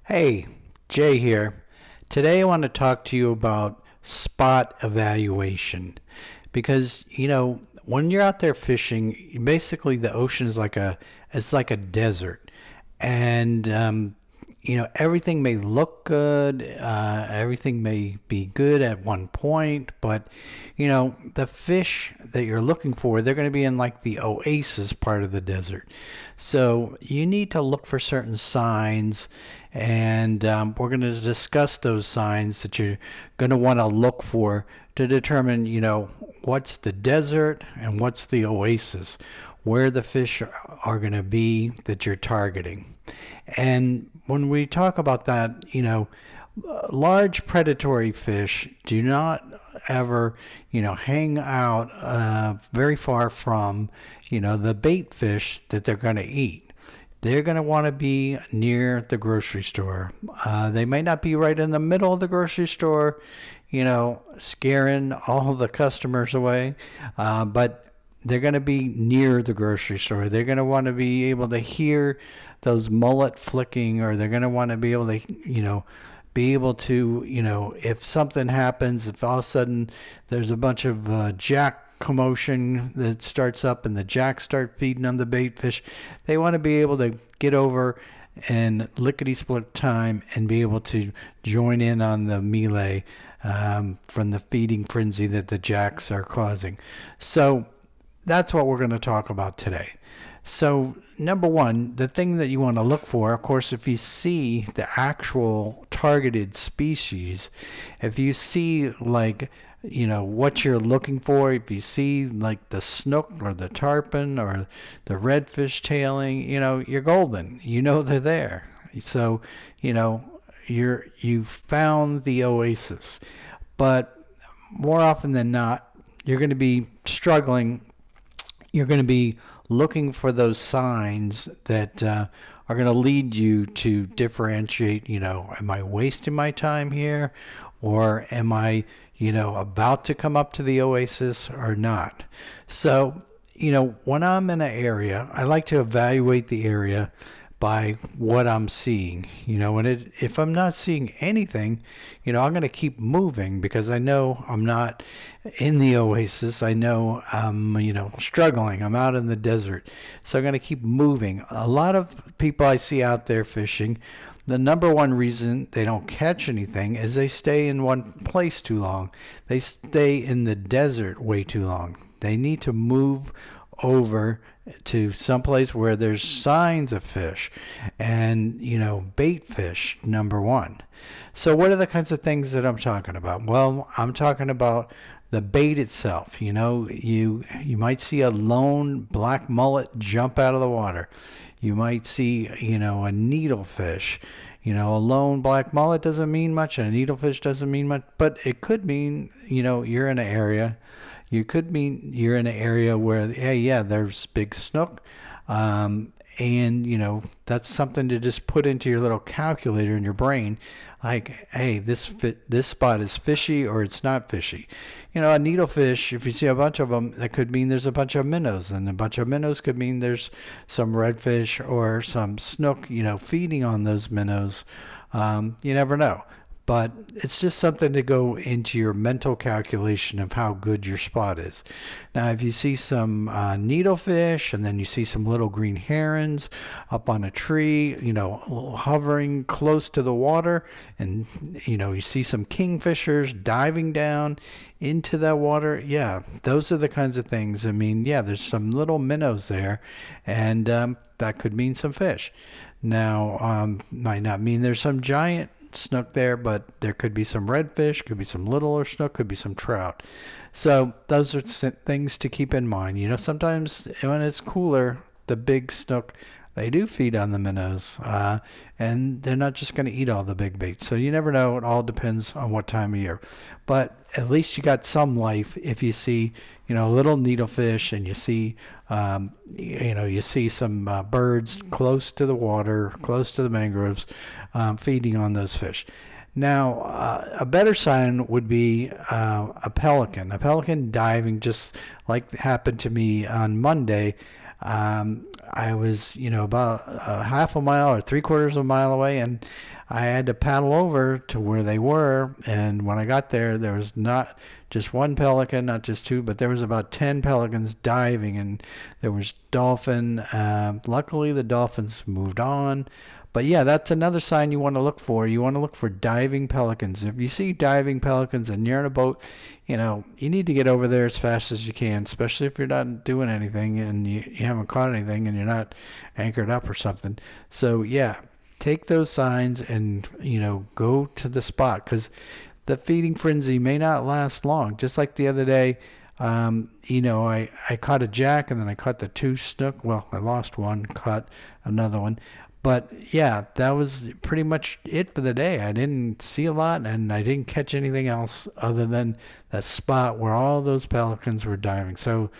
Hey, Jay here. Today I want to talk to you about spot evaluation because when you're out there fishing, basically the ocean is like a desert, and everything may look good, everything may be good at one point, but the fish that you're looking for, they're going to be in like the oasis part of the desert. So you need to look for certain signs, and we're going to discuss those signs that you're going to want to look for to determine what's the desert and what's the oasis, where the fish are going to be that you're targeting. And when we talk about that, large predatory fish do not ever, hang out very far from, the bait fish that they're going to eat. They're going to want to be near the grocery store. They may not be right in the middle of the grocery store, scaring all the customers away, but they're going to be near the grocery store. They're going to want to be able to hear those mullet flicking, or they're going to want to be able to, if something happens, if all of a sudden there's a bunch of jack commotion that starts up and the jacks start feeding on the bait fish, they want to be able to get over and lickety split time and be able to join in on the melee from the feeding frenzy that the jacks are causing. So that's what we're going to talk about today. So number one, the thing that you want to look for, of course, if you see the actual targeted species, if you see what you're looking for, if you see like the snook or the tarpon or the redfish tailing, you're golden. They're there. So, you've found the oasis. But more often than not, you're going to be struggling. You're going to be looking for those signs that are going to lead you to differentiate, am I wasting my time here, or am I, about to come up to the oasis or not? So, when I'm in an area, I like to evaluate the area by what I'm seeing. If I'm not seeing anything, I'm going to keep moving because I know I'm not in the oasis. I know I'm, struggling. I'm out in the desert. So I'm going to keep moving. A lot of people I see out there fishing, the number one reason they don't catch anything is they stay in one place too long. They stay in the desert way too long. They need to move over to someplace where there's signs of fish and, bait fish, number one. So what are the kinds of things that I'm talking about? Well, I'm talking about the bait itself. You might see a lone black mullet jump out of the water. You might see, a needlefish. A lone black mullet doesn't mean much, and a needlefish doesn't mean much, but it could mean, you're in an area. You could mean you're in an area where, hey, there's big snook, and that's something to just put into your little calculator in your brain, like, hey, this spot is fishy or it's not fishy. A needlefish, if you see a bunch of them, that could mean there's a bunch of minnows, and a bunch of minnows could mean there's some redfish or some snook, feeding on those minnows. You never know. But it's just something to go into your mental calculation of how good your spot is. Now, if you see some needlefish, and then you see some little green herons up on a tree, hovering close to the water, and, you see some kingfishers diving down into that water, those are the kinds of things. I mean, there's some little minnows there, and that could mean some fish. Now, might not mean there's some giant snook there, but there could be some redfish, could be some littler snook, could be some trout. So those are things to keep in mind. Sometimes when it's cooler, the big snook, they do feed on the minnows, and they're not just going to eat all the big baits. So you never know. It all depends on what time of year. But at least you got some life if you see, little needlefish, and you see, you see some birds close to the water, close to the mangroves, feeding on those fish. Now, a better sign would be a pelican. A pelican diving, just like happened to me on Monday. I was, about a half a mile or 3/4 of a mile away, and I had to paddle over to where they were, and when I got there, there was not just one pelican, not just two, but there was about 10 pelicans diving, and there was dolphin. Luckily, the dolphins moved on. But yeah, that's another sign you want to look for. You want to look for diving pelicans. If you see diving pelicans and you're in a boat, you need to get over there as fast as you can, especially if you're not doing anything and you haven't caught anything and you're not anchored up or something. So yeah, take those signs and, go to the spot, because the feeding frenzy may not last long. Just like the other day, I caught a jack and then I caught the 2 snook. Well, I lost one, caught another one. But yeah, that was pretty much it for the day. I didn't see a lot, and I didn't catch anything else other than that spot where all those pelicans were diving. So,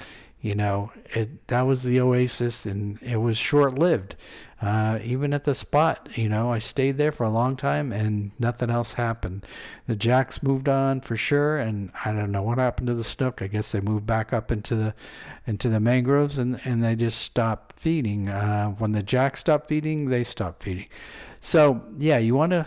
that was the oasis, and it was short-lived. Even at the spot, I stayed there for a long time, and nothing else happened. The jacks moved on for sure, and I don't know what happened to the snook. I guess they moved back up into the mangroves, and they just stopped feeding. When the jacks stopped feeding, they stopped feeding. So yeah, you want to,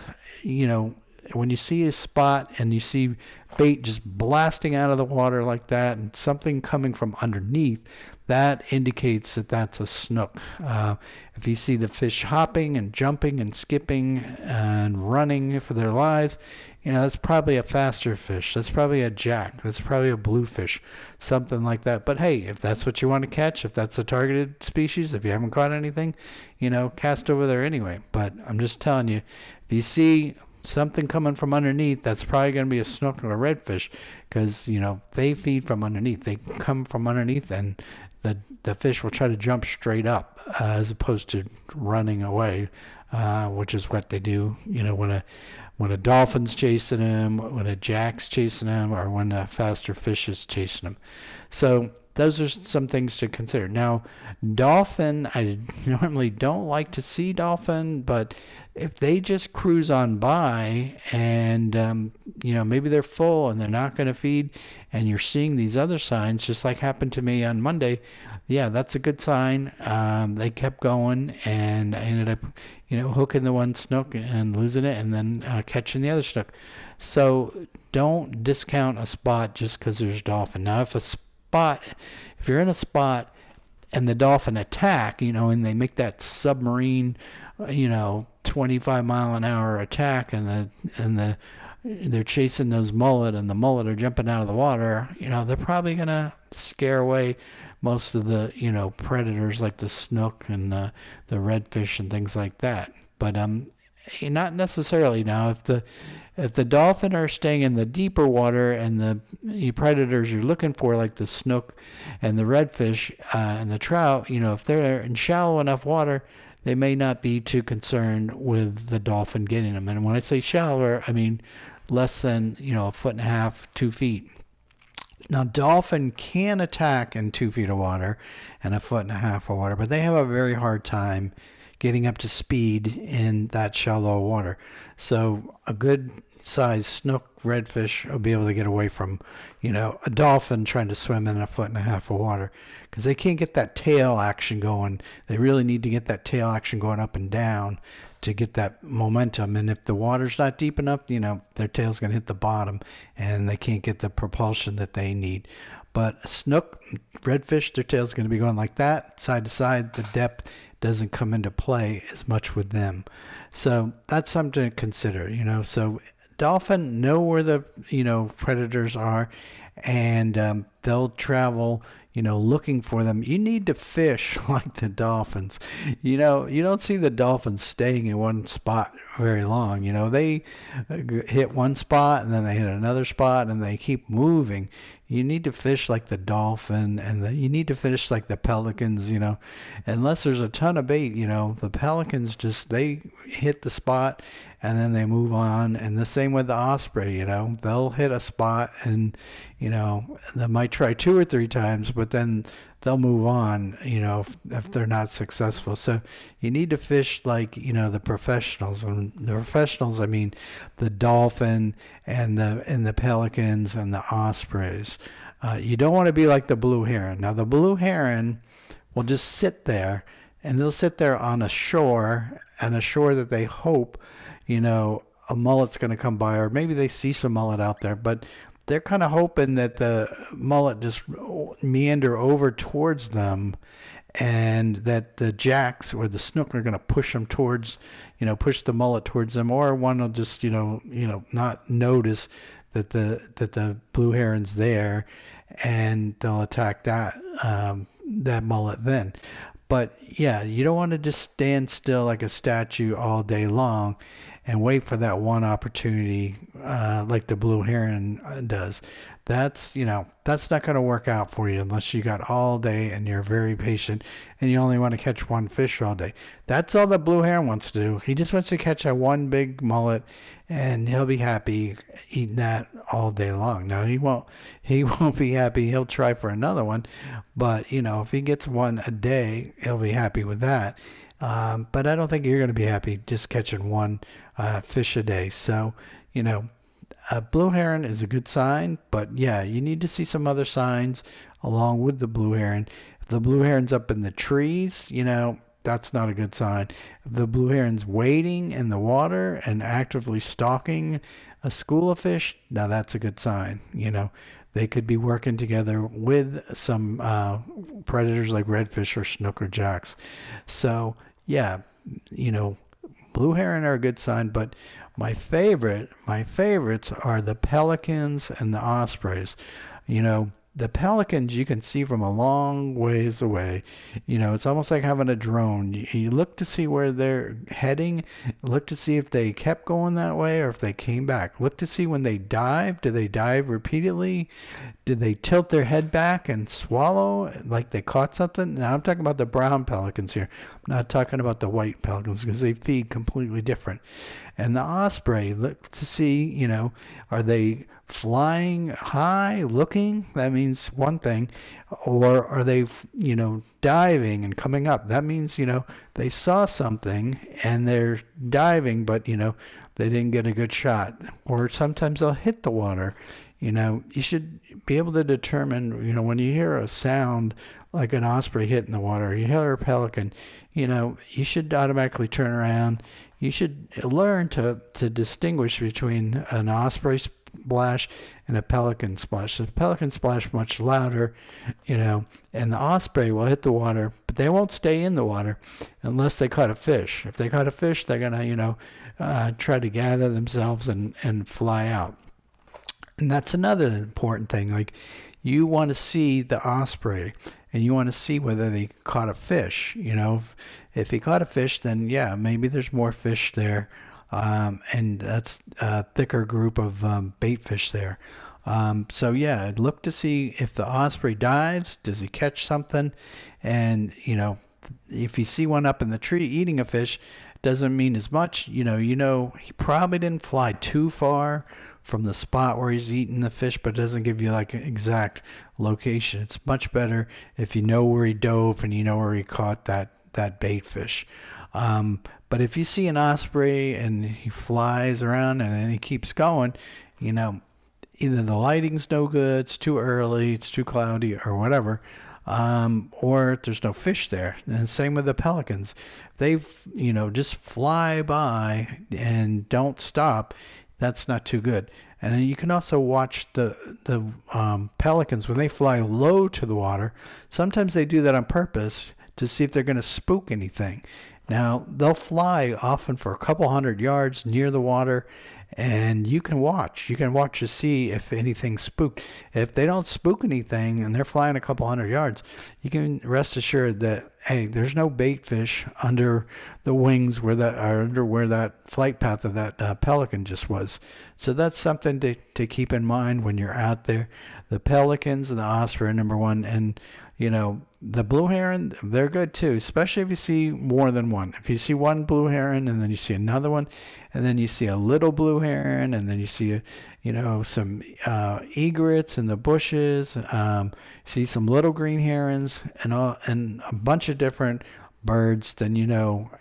when you see a spot and you see bait just blasting out of the water like that and something coming from underneath, that indicates that that's a snook. If you see the fish hopping and jumping and skipping and running for their lives, that's probably a faster fish. That's probably a jack. That's probably a bluefish, something like that. But hey, if that's what you want to catch, if that's a targeted species, if you haven't caught anything, cast over there anyway. But I'm just telling you, if you see something coming from underneath, that's probably going to be a snook or a redfish, because they feed from underneath. They come from underneath, and the fish will try to jump straight up as opposed to running away, which is what they do. When a dolphin's chasing them, when a jack's chasing them, or when a faster fish is chasing them. So those are some things to consider. Now, dolphin, I normally don't like to see dolphin, but if they just cruise on by and, maybe they're full and they're not going to feed, and you're seeing these other signs, just like happened to me on Monday, yeah, that's a good sign. They kept going, and I ended up, hooking the one snook and losing it, and then catching the other snook. So don't discount a spot just because there's dolphin. Now, if you're in a spot and the dolphin attack, and they make that submarine, 25-mile-an-hour attack, and they're chasing those mullet, and the mullet are jumping out of the water, they're probably gonna scare away most of the predators like the snook and the redfish and things like that. But not necessarily. Now, if the dolphin are staying in the deeper water and the predators you're looking for, like the snook and the redfish and the trout, if they're in shallow enough water, they may not be too concerned with the dolphin getting them. And when I say shallower, I mean less than, a foot and a half, 2 feet. Now, dolphin can attack in 2 feet of water and a foot and a half of water, but they have a very hard time getting up to speed in that shallow water. So a good sized snook redfish will be able to get away from, a dolphin trying to swim in a foot and a half of water, because they can't get that tail action going. They really need to get that tail action going up and down to get that momentum. And if the water's not deep enough, their tail's going to hit the bottom and they can't get the propulsion that they need. But a snook, redfish, their tail's going to be going like that, side to side. The depth doesn't come into play as much with them. So that's something to consider, So dolphin know where the, predators are, and they'll travel, looking for them. You need to fish like the dolphins. You don't see the dolphins staying in one spot very long. They hit one spot and then they hit another spot and they keep moving. You need to fish like the dolphin, and you need to fish like the pelicans, unless there's a ton of bait, the pelicans they hit the spot and then they move on. And the same with the osprey, they'll hit a spot and, they might try 2 or 3 times, but then they'll move on, if they're not successful. So you need to fish like, the professionals. And the professionals, I mean, the dolphin and the pelicans and the ospreys. You don't want to be like the blue heron. Now, the blue heron will just sit there, and they'll sit there on a shore that they hope, a mullet's going to come by, or maybe they see some mullet out there, but they're kind of hoping that the mullet just meander over towards them, and that the jacks or the snook are going to push them towards, push the mullet towards them, or one will just, not notice that the blue heron's there, and they'll attack that mullet then. But yeah, you don't want to just stand still like a statue all day long and wait for that one opportunity, like the blue heron does. That's not going to work out for you unless you got all day and you're very patient and you only want to catch one fish all day. That's all the blue heron wants to do. He just wants to catch that one big mullet, and he'll be happy eating that all day long. Now he won't be happy. He'll try for another one, but if he gets one a day, he'll be happy with that. But I don't think you're going to be happy just catching one fish a day. So, a blue heron is a good sign, but yeah, you need to see some other signs along with the blue heron. If the blue heron's up in the trees, that's not a good sign. If the blue heron's wading in the water and actively stalking a school of fish, now that's a good sign. They could be working together with some predators like redfish or snook or jacks. So yeah, blue heron are a good sign, but my favorites are the pelicans and the ospreys. The pelicans you can see from a long ways away. It's almost like having a drone. You look to see where they're heading. Look to see if they kept going that way or if they came back. Look to see when they dive. Do they dive repeatedly? Did they tilt their head back and swallow like they caught something? Now I'm talking about the brown pelicans here. I'm not talking about the white pelicans because they feed completely different. And the osprey, look to see, are they flying high, looking? That means one thing. Or are they, diving and coming up? That means, they saw something and they're diving, but, they didn't get a good shot. Or sometimes they'll hit the water. You should be able to determine, when you hear a sound like an osprey hitting the water, you hear a pelican, you should automatically turn around. You should learn to distinguish between an osprey splash and a pelican splash. The pelican splash much louder, and the osprey will hit the water, but they won't stay in the water unless they caught a fish. If they caught a fish, they're going to, try to gather themselves and fly out. And that's another important thing. Like, you want to see the osprey and you want to see whether they caught a fish. If he caught a fish, then yeah, maybe there's more fish there. And that's a thicker group of bait fish there. So yeah, look to see if the osprey dives, does he catch something? And, if you see one up in the tree eating a fish, doesn't mean as much. He probably didn't fly too far from the spot where he's eating the fish, but it doesn't give you like an exact location. It's much better if you know where he dove and you know where he caught that bait fish. But if you see an osprey and he flies around and then he keeps going, either the lighting's no good, it's too early, it's too cloudy, or whatever, or there's no fish there. And same with the pelicans. They, just fly by and don't stop. That's not too good. And then you can also watch the pelicans when they fly low to the water. Sometimes they do that on purpose to see if they're going to spook anything. Now, they'll fly often for a couple 100 yards near the water, and you can watch. You can watch to see if anything's spooked. If they don't spook anything and they're flying a couple 100 yards, you can rest assured that, hey, there's no bait fish under the wings where that flight path of that pelican just was. So that's something to keep in mind when you're out there. The pelicans and the osprey are number one, and the blue heron, they're good too, especially if you see more than one. If you see one blue heron and then you see another one, and then you see a little blue heron, and then you see some egrets in the bushes, see some little green herons and a bunch of different birds, then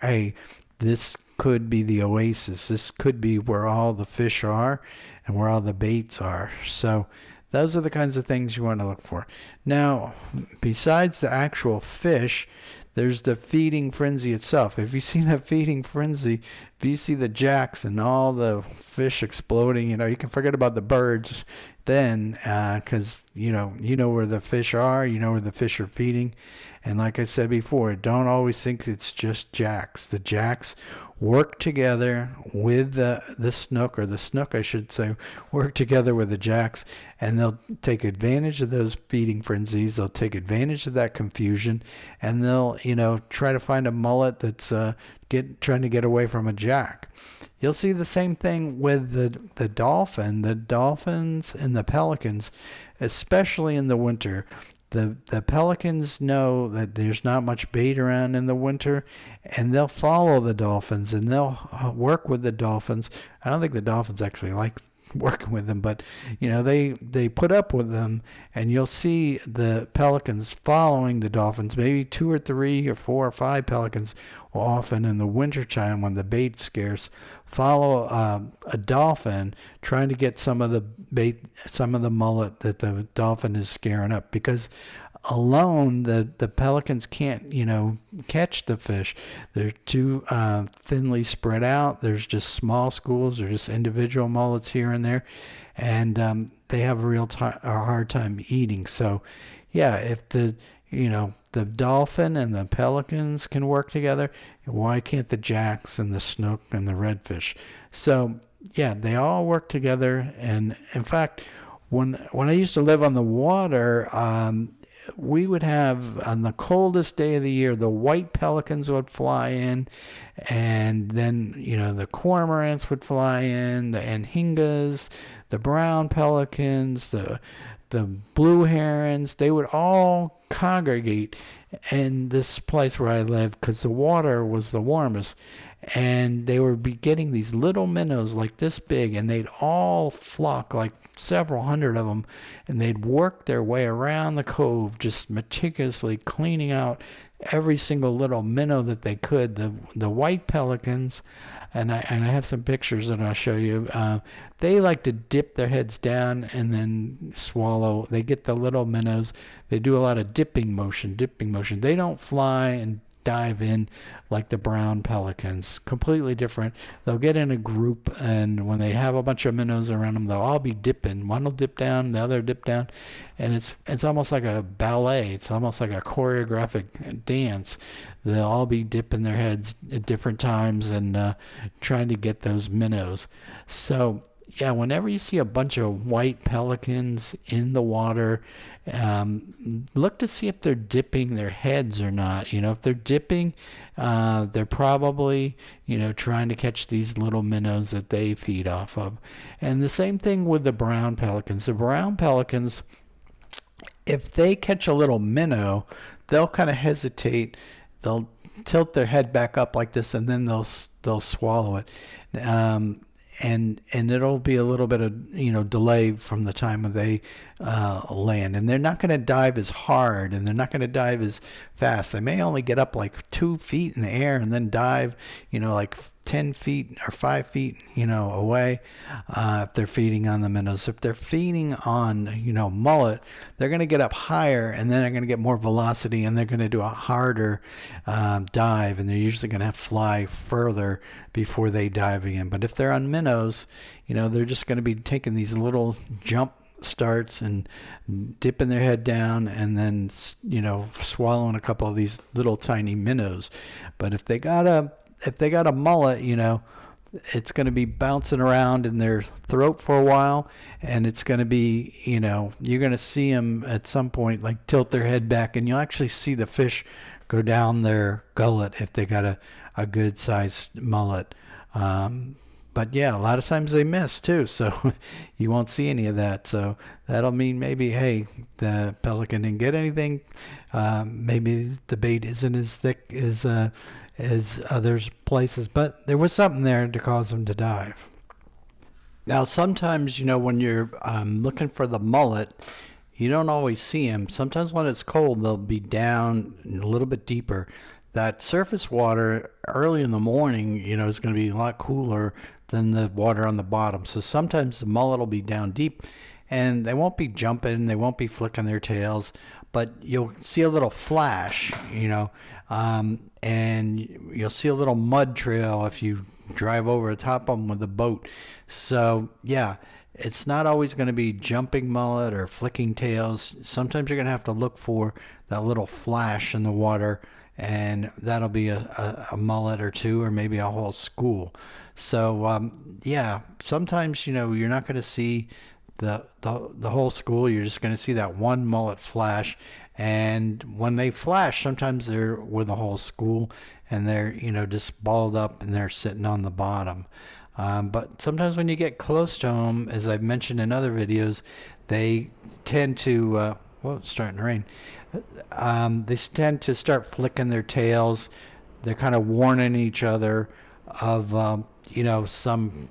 hey, this could be the oasis. This could be where all the fish are and where all the baits are. So those are the kinds of things you want to look for. Now, besides the actual fish, there's the feeding frenzy itself. If you see that feeding frenzy, if you see the jacks and all the fish exploding, you can forget about the birds then, because you know where the fish are, you know where the fish are feeding. And like I said before, don't always think it's just jacks. The jacks work together with the snook, or the snook I should say, work together with the jacks, and they'll take advantage of those feeding frenzies. They'll take advantage of that confusion, and they'll try to find a mullet that's trying to get away from a jack. You'll see the same thing with the dolphin. The dolphins and the pelicans, especially in the winter. The pelicans know that there's not much bait around in the winter, and they'll follow the dolphins, and they'll work with the dolphins. I don't think the dolphins actually like working with them, but they put up with them, and you'll see the pelicans following the dolphins. Maybe 2 or 3 or 4 or 5 pelicans will often in the wintertime, when the bait's scarce, follow a dolphin trying to get some of the bait, some of the mullet that the dolphin is scaring up, because alone the pelicans can't catch the fish. They're too thinly spread out. There's just small schools or just individual mullets here and there, and they have a hard time eating. So yeah, if the dolphin and the pelicans can work together, why can't the jacks and the snook and the redfish? So yeah, they all work together. And in fact, when I used to live on the water, we would have, on the coldest day of the year, the white pelicans would fly in, and then the cormorants would fly in, the anhingas, the brown pelicans, the blue herons. They would all congregate in this place where I lived, because the water was the warmest, and they would be getting these little minnows like this big, and they'd all flock, like several hundred of them, and they'd work their way around the cove, just meticulously cleaning out every single little minnow that they could. The white pelicans, and I have some pictures that I'll show you, they like to dip their heads down and then swallow. They get the little minnows. They do a lot of dipping motion. They don't fly and dive in like the brown pelicans. Completely different. They'll get in a group, and when they have a bunch of minnows around them, they'll all be dipping. One will dip down, the other dip down, and it's almost like a ballet. It's almost like a choreographic dance. They'll all be dipping their heads at different times and trying to get those minnows. So yeah, whenever you see a bunch of white pelicans in the water, look to see if they're dipping their heads or not. If they're dipping, they're probably, trying to catch these little minnows that they feed off of. And the same thing with the brown pelicans. The brown pelicans, if they catch a little minnow, they'll kind of hesitate. They'll tilt their head back up like this, and then they'll swallow it. And it'll be a little bit of delay from the time when they land, and they're not going to dive as hard, and they're not going to dive as fast. They may only get up like 2 feet in the air and then dive like 10 feet or 5 feet away, if they're feeding on the minnows. If they're feeding on mullet, they're going to get up higher, and then they're going to get more velocity, and they're going to do a harder dive, and they're usually going to fly further before they dive again. But if they're on minnows, they're just going to be taking these little jump starts and dipping their head down, and then swallowing a couple of these little tiny minnows. But if they got a mullet, it's going to be bouncing around in their throat for a while, and it's going to be, you're going to see them at some point like tilt their head back, and you'll actually see the fish go down their gullet if they got a good sized mullet. But yeah, a lot of times they miss too, so you won't see any of that. So that'll mean maybe, hey, the pelican didn't get anything. Maybe the bait isn't as thick as other places, but there was something there to cause them to dive. Now, sometimes, when you're looking for the mullet, you don't always see them. Sometimes when it's cold, they'll be down a little bit deeper. That surface water early in the morning, is going to be a lot cooler than the water on the bottom. So sometimes the mullet will be down deep, and they won't be jumping, they won't be flicking their tails, but you'll see a little flash, and you'll see a little mud trail if you drive over the top of them with a boat. So yeah, it's not always going to be jumping mullet or flicking tails. Sometimes you're going to have to look for that little flash in the water, and that'll be a mullet or two, or maybe a whole school. So yeah, sometimes you're not going to see the whole school. You're just going to see that one mullet flash, and when they flash, sometimes they're with a whole school, and they're just balled up and they're sitting on the bottom. But sometimes when you get close to them, as I've mentioned in other videos, they tend to it's starting to rain. They tend to start flicking their tails. They're kind of warning each other of some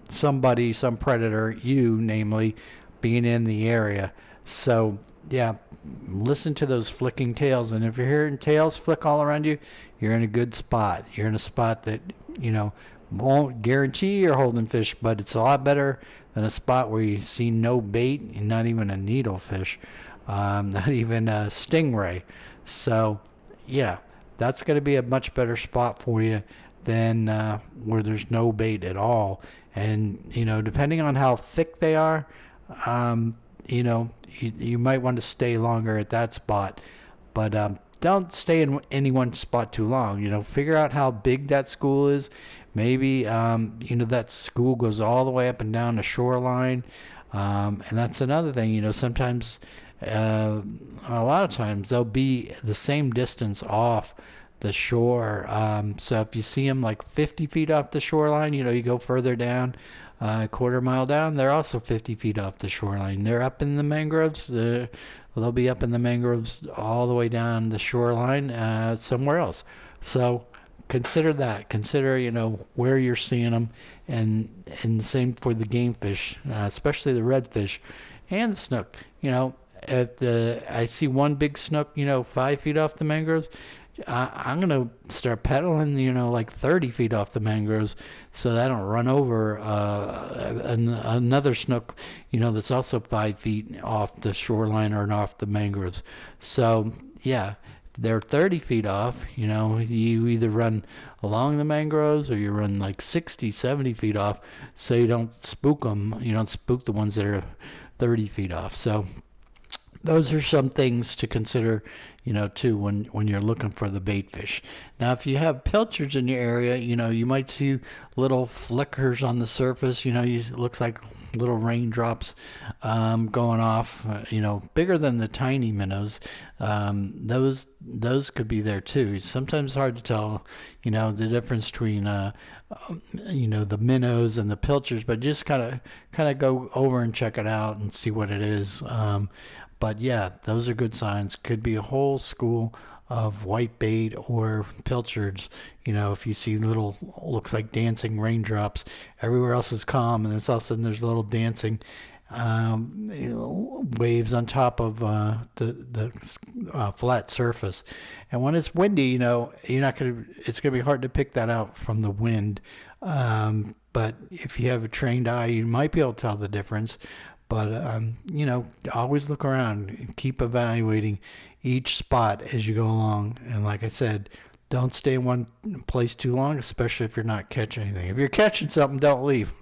predator, namely, being in the area. So yeah, listen to those flicking tails, and if you're hearing tails flick all around you, you're in a good spot. You're in a spot that won't guarantee you're holding fish, but it's a lot better than a spot where you see no bait and not even a needlefish, not even a stingray. So yeah, that's going to be a much better spot for you than where there's no bait at all. And depending on how thick they are, you might want to stay longer at that spot, but don't stay in any one spot too long. Figure out how big that school is. Maybe that school goes all the way up and down the shoreline, and that's another thing. Sometimes a lot of times they'll be the same distance off the shore. So if you see them like 50 feet off the shoreline, you go further down, a quarter mile down, they're also 50 feet off the shoreline. They're up in the mangroves. They'll be up in the mangroves all the way down the shoreline somewhere else. So consider that. Consider where you're seeing them, and the same for the game fish, especially the redfish and the snook. If I see one big snook 5 feet off the mangroves, I'm going to start pedaling, like 30 feet off the mangroves, so that I don't run over another snook, that's also 5 feet off the shoreline or off the mangroves. So, yeah, they're 30 feet off. You either run along the mangroves or you run like 60, 70 feet off, so you don't spook them. You don't spook the ones that are 30 feet off. So those are some things to consider, too, when you're looking for the bait fish. Now, if you have pilchards in your area, you might see little flickers on the surface. It looks like little raindrops going off, bigger than the tiny minnows. Those could be there, too. Sometimes it's hard to tell, the difference between, the minnows and the pilchards, but just kind of go over and check it out and see what it is. But yeah, those are good signs. Could be a whole school of white bait or pilchards. If you see little, looks like dancing raindrops, everywhere else is calm, and then all of a sudden there's little dancing waves on top of the flat surface. And when it's windy, it's gonna be hard to pick that out from the wind. But if you have a trained eye, you might be able to tell the difference. But, always look around and keep evaluating each spot as you go along. And like I said, don't stay in one place too long, especially if you're not catching anything. If you're catching something, don't leave.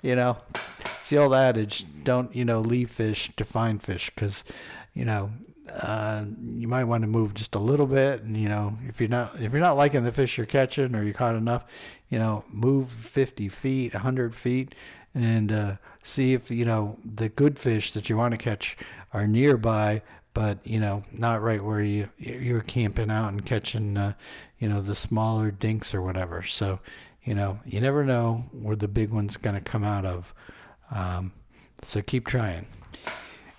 It's the old adage, don't, leave fish to find fish, because, you might want to move just a little bit. And, if you're not liking the fish you're catching, or you caught enough, move 50 feet, 100 feet, and see if the good fish that you want to catch are nearby, but not right where you're camping out and catching the smaller dinks or whatever. So you never know where the big one's going to come out of. So keep trying.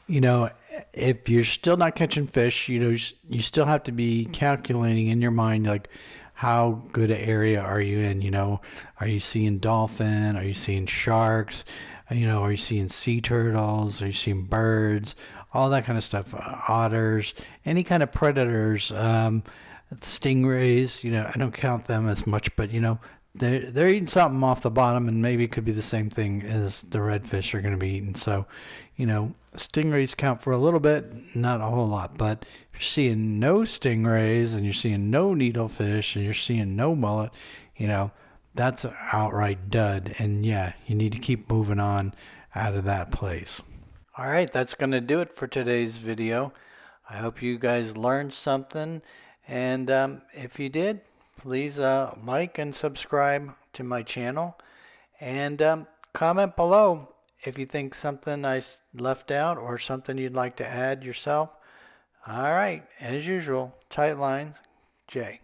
If you're still not catching fish, you still have to be calculating in your mind, like, how good an area are you in? Are you seeing dolphin? Are you seeing sharks? Are you seeing sea turtles? Are you seeing birds? All that kind of stuff. Otters, any kind of predators, stingrays. I don't count them as much, but they're eating something off the bottom, and maybe it could be the same thing as the redfish are going to be eating. So, stingrays count for a little bit, not a whole lot. But if you're seeing no stingrays and you're seeing no needlefish and you're seeing no mullet, that's an outright dud. And yeah, you need to keep moving on out of that place. All right, that's going to do it for today's video. I hope you guys learned something. And if you did, please like and subscribe to my channel. And comment below if you think something I left out or something you'd like to add yourself. All right, as usual, tight lines, Jay.